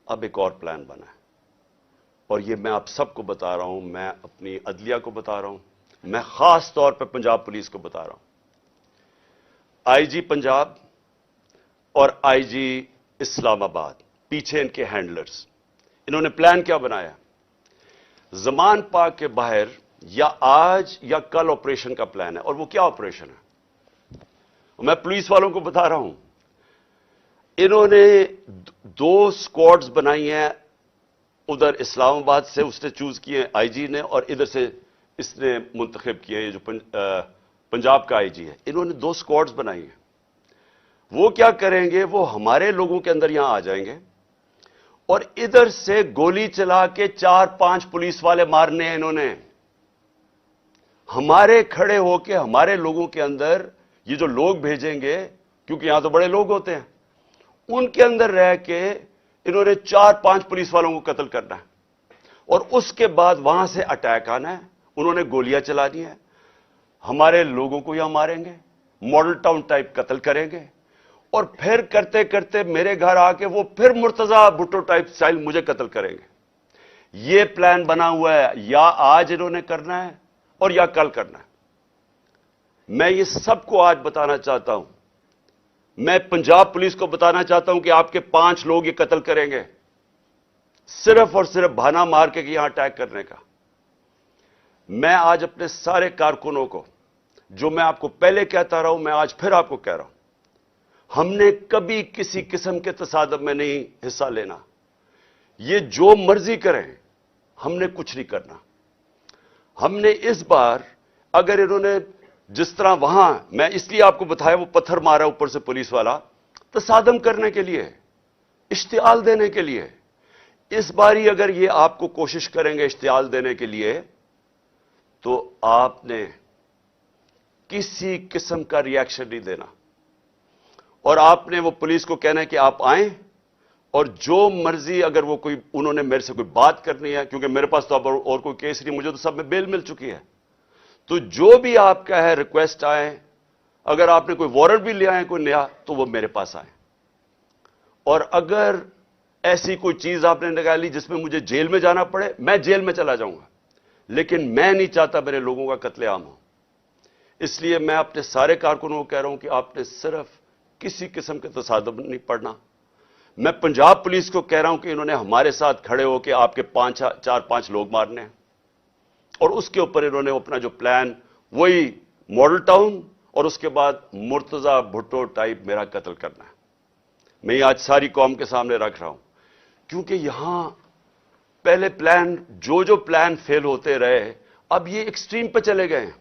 اب ایک اور پلان بنا ہے اور یہ میں آپ سب کو بتا رہا ہوں, میں اپنی عدلیہ کو بتا رہا ہوں, میں خاص طور پہ پنجاب پولیس کو بتا رہا ہوں. آئی جی پنجاب اور آئی جی اسلام آباد, پیچھے ان کے ہینڈلرز, انہوں نے پلان کیا بنایا؟ زمان پاک کے باہر یا آج یا کل آپریشن کا پلان ہے. اور وہ کیا آپریشن ہے؟ میں پولیس والوں کو بتا رہا ہوں, انہوں نے 2 سکواڈز بنائی ہیں. ادھر اسلام آباد سے اس نے چوز کیے آئی جی نے, اور ادھر سے اس نے منتخب کیے یہ جو پنجاب کا آئی جی ہے. انہوں نے 2 سکواڈز بنائی ہیں. وہ کیا کریں گے؟ وہ ہمارے لوگوں کے اندر یہاں آ جائیں گے اور ادھر سے گولی چلا کے 4-5 پولیس والے مارنے ہیں انہوں نے. ہمارے کھڑے ہو کے ہمارے لوگوں کے اندر یہ جو لوگ بھیجیں گے, کیونکہ یہاں تو بڑے لوگ ہوتے ہیں, ان کے اندر رہ کے انہوں نے 4-5 پولیس والوں کو قتل کرنا ہے اور اس کے بعد وہاں سے اٹیک آنا ہے. انہوں نے گولیاں چلا دی ہیں, ہمارے لوگوں کو یہاں ماریں گے, ماڈل ٹاؤن ٹائپ قتل کریں گے, اور پھر کرتے کرتے میرے گھر آ کے وہ پھر مرتضی بھٹو ٹائپ سٹائل مجھے قتل کریں گے. یہ پلان بنا ہوا ہے, یا آج انہوں نے کرنا ہے اور یا کل کرنا ہے. میں یہ سب کو آج بتانا چاہتا ہوں, میں پنجاب پولیس کو بتانا چاہتا ہوں کہ آپ کے 5 لوگ یہ قتل کریں گے, صرف اور صرف بہانہ مار کے یہاں اٹیک کرنے کا. میں آج اپنے سارے کارکنوں کو, جو میں آپ کو پہلے کہتا رہا ہوں, میں آج پھر آپ کو کہہ رہا ہوں, ہم نے کبھی کسی قسم کے تصادم میں نہیں حصہ لینا. یہ جو مرضی کریں, ہم نے کچھ نہیں کرنا. ہم نے اس بار, اگر انہوں نے جس طرح وہاں, میں اس لیے آپ کو بتایا وہ پتھر مارا اوپر سے پولیس والا, تصادم کرنے کے لیے, اشتعال دینے کے لیے. اس باری اگر یہ آپ کو کوشش کریں گے اشتعال دینے کے لیے, تو آپ نے کسی قسم کا ری ایکشن نہیں دینا, اور آپ نے وہ پولیس کو کہنا ہے کہ آپ آئیں, اور جو مرضی, اگر وہ کوئی, انہوں نے میرے سے کوئی بات کرنی ہے, کیونکہ میرے پاس تو اب اور کوئی کیس نہیں, مجھے تو سب میں بیل مل چکی ہے, تو جو بھی آپ کا ہے ریکویسٹ آئے, اگر آپ نے کوئی وارنٹ بھی لے آئے کوئی نیا, تو وہ میرے پاس آئے. اور اگر ایسی کوئی چیز آپ نے نکالی جس میں مجھے جیل میں جانا پڑے, میں جیل میں چلا جاؤں گا, لیکن میں نہیں چاہتا میرے لوگوں کا قتل عام ہو. اس لیے میں اپنے سارے کارکنوں کو کہہ رہا ہوں کہ آپ نے صرف کسی قسم کے تصادم نہیں پڑنا. میں پنجاب پولیس کو کہہ رہا ہوں کہ انہوں نے ہمارے ساتھ کھڑے ہو کے آپ کے 4-5 لوگ مارنے ہیں, اور اس کے اوپر انہوں نے اپنا جو پلان, وہی ماڈل ٹاؤن اور اس کے بعد مرتضی بھٹو ٹائپ میرا قتل کرنا ہے. میں یہ آج ساری قوم کے سامنے رکھ رہا ہوں, کیونکہ یہاں پہلے پلان, جو پلان فیل ہوتے رہے, اب یہ ایکسٹریم پہ چلے گئے ہیں.